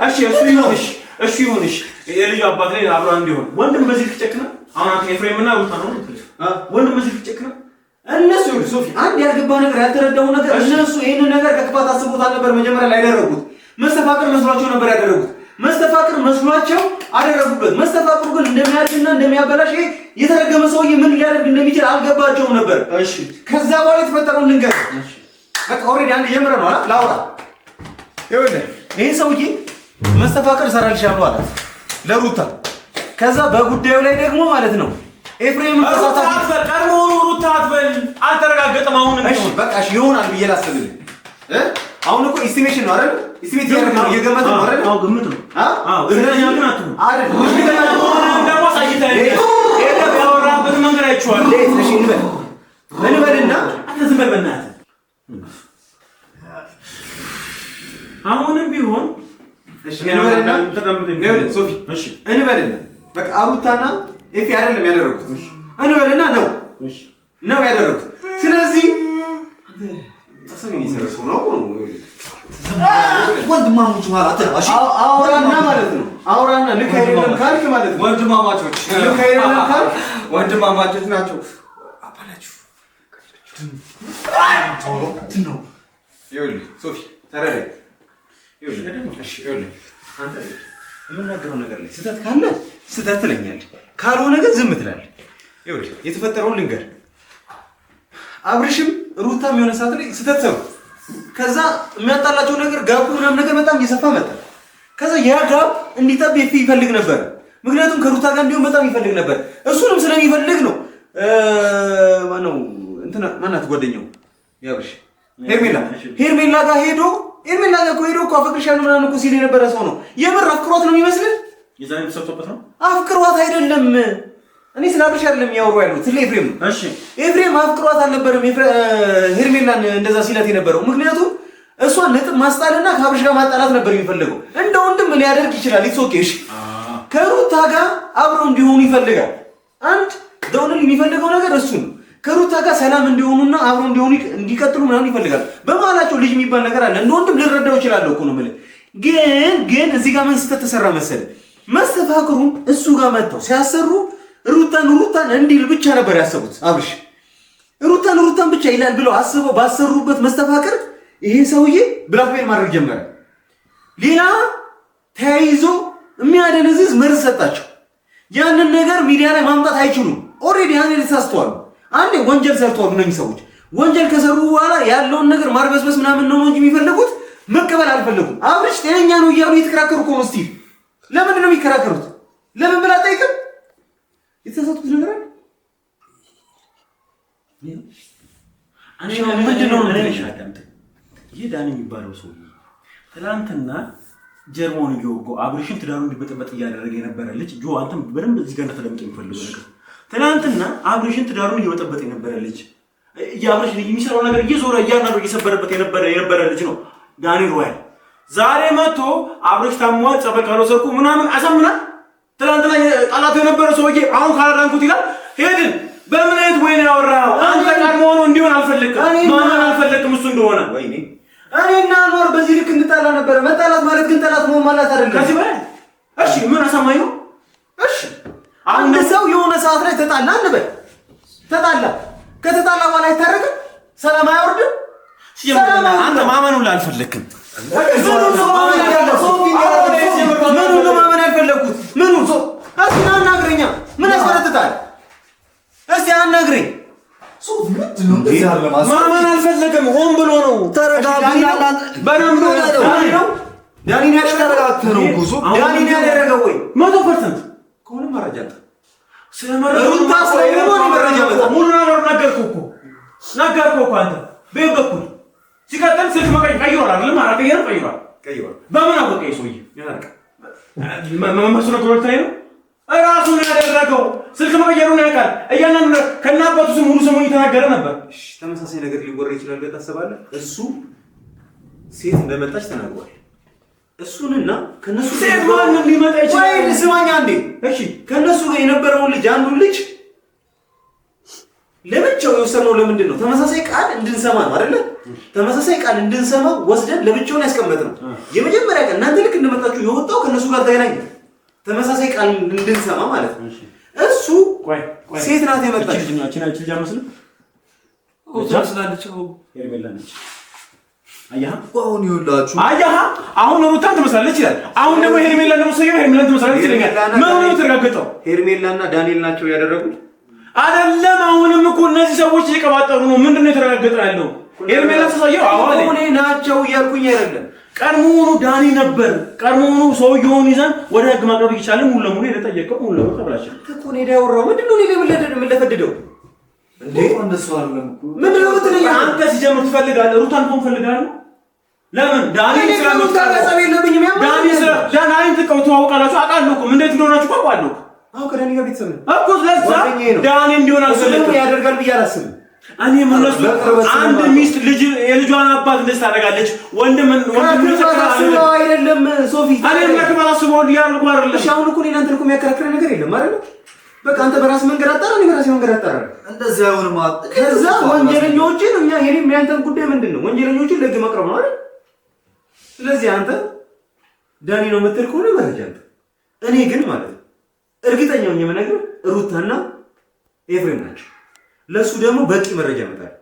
እሺ እሱ ይሁንሽ የልጁ አባት ላይ አብርሃም እንዲሆን ወንድም በዚህ ልትጨክና አሁን አንተ ኤፍሬም እና ሩታ ነው ወንድም በዚህ ልትጨክና እነሱ ሶፊ አንድ ያልገባ ነገር ያልተረዳው ነገር እነሱ ይሄንን ነገር ከክፋት አስቦት ነበር መጀመሪያ ላይ ያደረጉት። መስተፋቅር መስሏቸው ነበር ያደረጉት። መስተፋቅር መስሏቸው አደረጉበት። መስተፋቅሩ ግን እንደሚያድግና እንደሚያበላሽ የተረገመ ሰውዬ ምን ሊያደርግ እንደሚችል አልገባቸውም ነበር። እሺ ከዛ በኋላ የተፈጠረውን ልንገር። በቃ ኦሬዲ አንድ ጀምረ ነው አላ ላውራ ይኸውልህ ይሄ ሰውዬ መስተፋቅር ሰራልሻለሁ አላት ለሩታ። ከዛ በጉዳዩ ላይ ደግሞ ማለት ነው ኤፍሬም ተሳታፊ ቀድሞውኑ ሩታ አትበል አልተረጋገጠም። አሁን እሺ በቃ እሺ ይሆናል ብዬ ላስብልህ አሁን እኮ ኢስቲሜሽን ነው አይደል? ኢስቲሜት እየገመተ ነው አይደል? አዎ ግምት ነው። አዎ እርግጠኛ ግን አትሁን አይደል? ደግሞ አሳይተኸኝ ያወራህበት መንገድ አይቼዋለሁ። እሺ እንበልና አንተ ዝም በል በእናትህ። አሁንም ቢሆን እሺ እንበልና ሶፊ እሺ እንበልና በቃ አሩታና ኤፊ አይደለም ያደረጉት እንበልና ነው ያደረጉት። ስለዚህ ወንድማሞች ማለት ነው። እሺ አውራና ማለት ነው። አውራና ልክ አይደለም ካልክ ማለት ነው። ወንድማማቾች ልክ አይደለም ካልክ ወንድማማቾች ናቸው። አባላችሁ ነው። ይኸውልህ ሶፊ ተረዳኝ። ይኸውልህ አንተ የምናገረው ነገር ላይ ስህተት ካለ ስህተት ትለኛለህ፣ ካልሆነ ግን ዝም ትላለህ። ይኸውልህ የተፈጠረውን ልንገር። አብርሽም ሩታም የሆነ ሰዓት ላይ ስህተት ሰሩ። ከዛ የሚያጣላቸው ነገር ጋቡ ምናምን ነገር በጣም እየሰፋ መጣ። ከዛ ያ ጋብ እንዲጠብ ይፈልግ ነበር። ምክንያቱም ከሩታ ጋር እንዲሆን በጣም ይፈልግ ነበር። እሱንም ስለሚፈልግ ነው ማነው እንትና ማናት ጓደኛው ያብርሽ ሄርሜላ ጋር ሄዶ አፈቅርሻለሁ ምናምን እኮ ሲል የነበረ ሰው ነው። የምር አፍቅሯት ነው የሚመስልህ? የዛኔ ተሰጥቶበት ነው። አፍቅሯት አይደለም። እኔ ስለ አብርሽ አይደለም ያወራው ያለው ስለ ኤፍሬም። እሺ ኤፍሬም አፍቅሯት አልነበረም ሄርሜላን እንደዛ ሲላት የነበረው። ምክንያቱም እሷን ነጥብ ማስጣልና ከአብርሽ ጋር ማጣላት ነበር የሚፈልገው። እንደ ወንድም ሊያደርግ ይችላል። ኢትስ እሺ ከሩታ ጋር አብረው እንዲሆኑ ይፈልጋል። አንድ ደውል የሚፈልገው ነገር እሱ ነው። ከሩታ ጋር ሰላም እንዲሆኑና አብረው እንዲሆኑ እንዲቀጥሉ ምናምን ይፈልጋል። በመሀላቸው ልጅ የሚባል ነገር አለ። እንደ ወንድም ልረዳው ይችላል እኮ ነው የምልህ። ግን እዚህ ጋር ምን ስህተት ተሰራ መሰለህ? መስተፋቅሩን እሱ ጋር መጥተው ሲያሰሩ ሩታን እንዲል ብቻ ነበር ያሰቡት። አብርሽ ሩታን ብቻ ይላል ብለው አስበው ባሰሩበት መስተፋቅር ይሄ ሰውዬ ብላክሜል ማድረግ ጀመረ። ሌላ ተያይዞ የሚያደነዝዝ መርዝ ሰጣቸው። ያንን ነገር ሚዲያ ላይ ማምጣት አይችሉም። ኦልሬዲ ያንን ተሳስተዋል። አንዴ ወንጀል ሰርተዋል። እነዚህ ሰዎች ወንጀል ከሰሩ በኋላ ያለውን ነገር ማርበስበስ ምናምን ነው እንጂ የሚፈልጉት መቀበል አልፈለጉም። አብርሽ ጤነኛ ነው እያሉ እየተከራከሩ እኮ ነው። ስቲል ለምንድን ነው የሚከራከሩት? ለምን ብላ ጠይቅም የተሳሳቱት ነገር አለ። ይህ ዳኒ የሚባለው ሰው ትናንትና ጀርሞን እየወጋው አብርሽን ትዳሩ እንዲበጠበጥ እያደረገ የነበረ ልጅ ጆ፣ አንተም በደንብ እዚህ ጋር ተደምጦ የሚፈልገው ነገር ትናንትና አብርሽን ትዳሩን እየበጠበጠ የነበረ ልጅ የአብርሽ የሚሰራው ነገር እየዞረ እያናደው እየሰበረበት የነበረ ልጅ ነው ዳኒ ሮያል። ዛሬ መጥቶ አብርሽ ታሟል ጸበል ካልወሰድኩ ምናምን አሳምና ትናንትና ጣላቱ የነበረ ሰውዬ አሁን ካላዳንኩት ይላል። ሄድን በምን አይነት ወይ ነው ያወራው? አንተ ቀድሞ ሆኖ እንዲሆን አልፈለግም። ማመን አልፈለግም እሱ እንደሆነ። ወይኔ እኔና ኖር በዚህ ልክ እንጣላ ነበር። መጣላት ማለት ግን ጠላት መሆን ማለት አይደለም። ከዚህ በላይ እሺ ምን አሳማኝ ነው? እሺ አንድ ሰው የሆነ ሰዓት ላይ ተጣላ እንበል። ከተጣላ በኋላ አይታረቅም? ሰላም አይወርድም? አንተ ማመኑን አልፈለግም። ምኑን ማመን ያልፈለግኩት? ምኑን? እስኪ አናግረኛ። ምን ያስፈረጥጣል? እስኪ አናግረኝ። ማመን አልፈለግም። ሆን ብሎ ነው። ተረጋግተህ ዳኒን ያደረገው ወይ 100% ከሆነ መረጃ አለ። ሩታ መረጃ በጣም ሙሉ ነገር ነገርኩህ እኮ አንተ በይ በኩል ሲቀጥል ስልክ ቀይሯል አይደለም? ቀይሯል። በምን አወቀ ሰውዬ? መስሎ ኮርታይ ነው እራሱ ነው ያደረገው። ስልክ መቀየሩን ያውቃል። እያንዳንዱ ከናባቱ ስም ሙሉ ስሙን እየተናገረ ነበር። ተመሳሳይ ነገር ሊወራ ይችላል ብለህ ታስባለህ? እሱ ሴት እንደመጣች ተናግሯል። እሱንና ከነሱ ሴት ማንም ሊመጣ ይችላል። ወይ ስማኝ አንዴ እሺ። ከነሱ ጋር የነበረውን ልጅ አንዱን ልጅ ለብቻው የወሰነው ለምንድን ነው? ተመሳሳይ ቃል እንድንሰማ ነው አይደለ? ተመሳሳይ ቃል እንድንሰማ ወስደን ለብቻውን ያስቀመጥነው። የመጀመሪያ ቀን እናንተ ልክ እንደመጣችሁ የወጣው ከነሱ ጋር ተገናኘ። ተመሳሳይ ቃል እንድንሰማ ማለት ነው። እሱ ሴት ናት የመጣች ልጅ ናችን ልጅ አመስል አሁን ሩታን ትመስላለች ይላል። አሁን ደግሞ ሄርሜላን ትመስላለች ይለኛል። ምን ነው ተረጋግጠው? ሄርሜላና ዳንኤል ናቸው ያደረጉት አይደለም። አሁንም እኮ እነዚህ ሰዎች እየቀባጠሩ ነው። ምንድነው የተረጋገጠው ያለው? ሄርሜላ ተሳየው አሁን ናቸው እያልኩኝ አይደለም። ቀድሞውኑ ዳኒ ነበር። ቀድሞውኑ ሰውየውን ይዘን ወደ ህግ ማቅረብ ይቻላል። ሙሉ ለሙሉ የተጠየቀው ሙሉ ለሙሉ ተብላችሁ እኮ ነው ያወራው። ምንድነው ለፈደደው እንዴ? እንደሱ አይደለም እኮ ምንድነው የምትለኝ አንተ? ሲጀምር ትፈልጋለህ ሩታን ትፈልጋለህ ለምን ዳኒ ስለምታቀሰብ የለብኝም ዳኒ ተዋውቃላችሁ አውቃለሁ እኮ እንዴት እንደሆናችሁ አውቃለሁ አሁን ከዳኒ ጋር ቤተሰብ ነው እኮ ስለዛ ዳኒ እንዲሆን አልሰለኝም ያደርጋል ብዬ አላስብም እኔ ምንነሱ አንድ ሚስት ልጅ የልጇን አባት እንደዚህ ታደርጋለች ወንድም ተከራክረው አይደለም ሶፊ እኔ ለከባላ ስቦ ያልኩ አይደለም እሺ አሁን እኮ እናንተ እኮ የሚያከራክረን ነገር የለም አይደል በቃ አንተ በራስ መንገድ አጣራ እኔ በራሴ መንገድ አጣራ እንደዚህ አይሆንም ከዛ ወንጀለኞችን እኛ የኔም ያንተን ጉዳይ ምንድነው ወንጀለኞችን ለግ መቅረብ ነው አይደል ስለዚህ አንተ ዳኒ ነው የምትል ከሆነ መረጃ አንተ እኔ ግን ማለት እርግጠኛ ነኝ የምነግርህ ሩታና ኤፍሬም ናቸው ለሱ ደግሞ በቂ መረጃ መጣል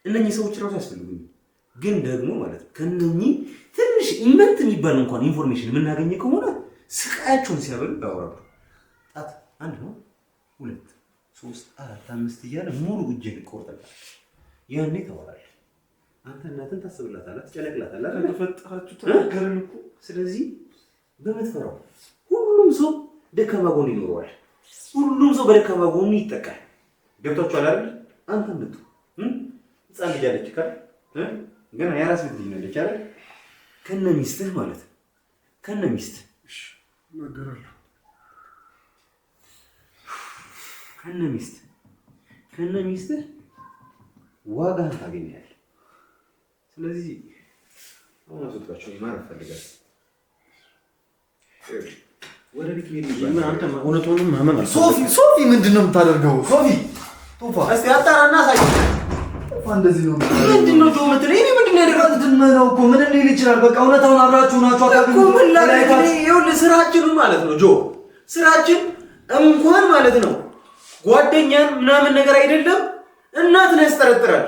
እነኚህ ሰዎች ራሱ ያስፈልጉኝ ግን ደግሞ ማለት ከነኚህ ትንሽ ኢንቨንት የሚባል እንኳን ኢንፎርሜሽን የምናገኝ ከሆነ ስቃያቸውን ሲያበሉ ያወራሉ ጣት አንድ ነው 2 3 4 5 እያለ ሙሉ እጄን ይቆርጣል ያኔ ተወራል አንተ እናትን ታስብላታለህ ትጨነቅላታለህ ተፈጣችሁ ተናገርን እኮ ስለዚህ በመትፈራው ሁሉም ሰው ደካማ ጎን ይኖረዋል ሁሉም ሰው በደካማ ጎን ይጠቃል ገብቷችኋል አይደል አንተ ምት ህፃን ልጅ አለች ካል ገና የራስ ልጅ ነች አይደል ከነ ሚስትህ ማለት ከነ ሚስትህ እሺ ነገራለሁ ከነ ሚስትህ ዋጋህን ታገኛለህ ስለዚህ አሁን አስወጣቸው ማረፍ ፈልጋለሁ ወደ ቤት ምን አንተ እውነቱን ማመን አለ ሶፊ ምንድነው የምታደርገው ሶፊ ቶፋ እስቲ አጣራና ሳይ ቶፋ እንደዚህ ነው ምንድነው ጆ ምትለኝ እኔ ምንድነው ያደረኩት ምንድነው እኮ ምን ሊል ይችላል በቃ እውነታውን አብራችሁ ናችሁ አታውቁም እኮ ምን ላደርግ ይኸውልህ ስራችን ማለት ነው ጆ ስራችን እንኳን ማለት ነው ጓደኛን ምናምን ነገር አይደለም እናትን ያስጠረጥራል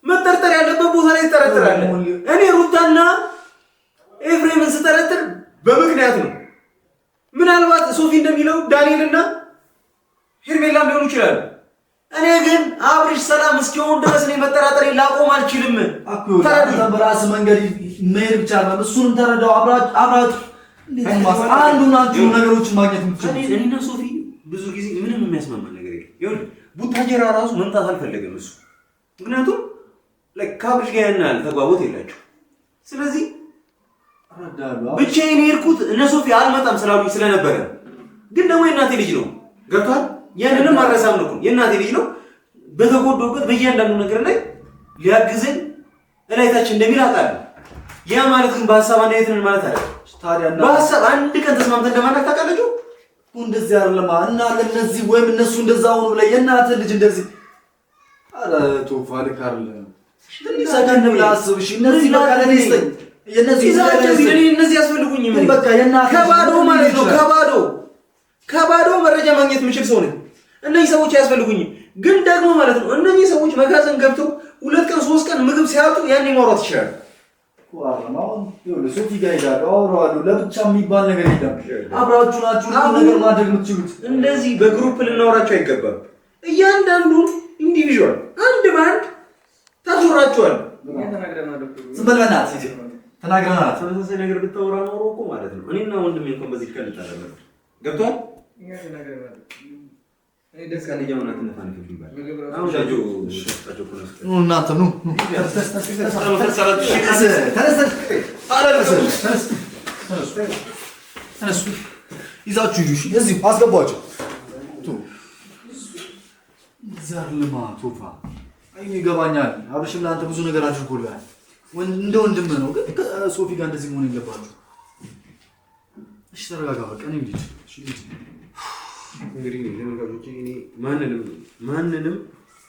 መጠርጠር ያለበት ቦታ ላይ ያስጠረጥራል እኔ ሩታና ኤፍሬምን ስጠረጥር በምክንያት ነው ምናልባት ሶፊ እንደሚለው ዳንኤልና ሄርሜላም ሊሆኑ ይችላሉ እኔ ግን አብርሽ ሰላም እስኪሆን ድረስ እኔ መጠራጠሬ ላቆም አልችልም ተረዱ በራስ መንገድ መሄድ ብቻ ነው እሱንም ተረዳው አብራት አንዱ ናችሁ ነገሮችን ማግኘት የምትችሉት እኔና ሶፊ ብዙ ጊዜ ምንም የሚያስማማ ነገር የለም ይኸውልህ ቡታጀራ ራሱ መምጣት አልፈለገም እሱ ምክንያቱም ከአብርሽ ጋር ያናል ተግባቦት የላቸው ስለዚህ ብቻዬን የሄድኩት እነ ሶፊ አልመጣም ስላሉኝ ስለነበረ ግን ደግሞ የእናቴ ልጅ ነው ገብቷል ያንንም አረሳም ነው የእናቴ ልጅ ነው በተጎዶበት በእያንዳንዱ ነገር ላይ ሊያግዘኝ እላይታችን እንደሚል አውቃለሁ ያ ማለት ግን በሀሳብ አንድ አይነት ነን ማለት አይደለም ታዲያ በሀሳብ አንድ ቀን ተስማምተን እንደማናክ ታውቃለችሁ እንደዚህ አይደለም እና ለነዚህ ወይም እነሱ እንደዛ ሆኖ ብለ የእናቴ ልጅ እንደዚህ አረ ቶፋ ልክ አይደለም ሰከን ብለህ አስብ እሺ እነዚህ በቃ ለኔ ይስጠኝ እነዚህ ያስፈልጉኝ ምን በቃ የእናቴ ከባዶ ማለት ነው ከባዶ መረጃ ማግኘት የምችል ሰው ነኝ እነዚህ ሰዎች ያስፈልጉኝ ግን ደግሞ ማለት ነው እነዚህ ሰዎች መጋዘን ገብተው 2 ቀን 3 ቀን ምግብ ሲያጡ ያኔ ማውራት ይችላል ዋራማውን ይኸውልህ ሶፊ ጋር ሄዳለሁ አወራዋለሁ ለብቻ የሚባል ነገር የለም አብራችሁ ናችሁ ነገር ማድረግ የምትችሉት እንደዚህ በግሩፕ ልናወራቸው አይገባም እያንዳንዱ ኢንዲቪዥዋል አንድ ባንድ ታወራቸዋል ዝም በል በእናትህ ተናግረናል ተመሳሳይ ነገር ብታወራ ኖሮ እኮ ማለት ነው እኔና ወንድሜ እንኳን በዚህ ከልጣለ ነበር ገብቷል እኔ ደስ ካለ ጀማና ተነፋን ይባል አሁን ዳጆ እናንተ ኑ ተነሱ ይዛችሁ ይዙ እዚህ አስገባቸው ዛር ለማቶፋ አይ ይገባኛል አብርሽም ለአንተ ብዙ ነገር አድርጎልሃል እንደ ወንድም ነው ግን ሶፊ ጋር እንደዚህ መሆን የለባችሁ እሺ ተረጋጋ በቃ እኔ ልጅ እሺ እንግዲህ ለምንጋጆች እኔ ማንንም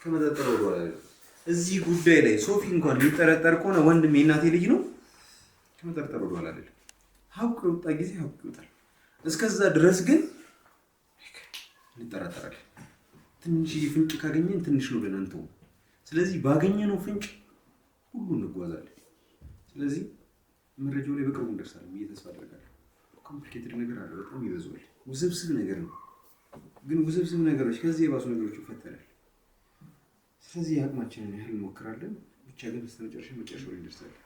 ከመጠጠር ወደኋላ እዚህ ጉዳይ ላይ ሶፊ እንኳን ሊጠረጠር ከሆነ ወንድም የእናቴ ልጅ ነው ከመጠርጠር ወደኋላ አይደለም ሀቁ የወጣ ጊዜ ሀቁ ይወጣል እስከዛ ድረስ ግን እንጠራጠራለን ትንሽ ፍንጭ ካገኘን ትንሽ ነው ለናንተው ስለዚህ ባገኘነው ፍንጭ ሁሉ እንጓዛለን ስለዚህ መረጃው ላይ በቅርቡ እንደርሳለን ብዬ ተስፋ አደርጋለሁ ኮምፕሊኬትድ ነገር አለ በጣም ይበዛል ውስብስብ ነገር ነው ግን ውስብስብ ነገሮች ከዚህ የባሱ ነገሮች ይፈጠራል ስለዚህ አቅማችንን ያህል እንሞክራለን ብቻ ግን በስተመጨረሻ መጨረሻው ላይ እንደርሳለን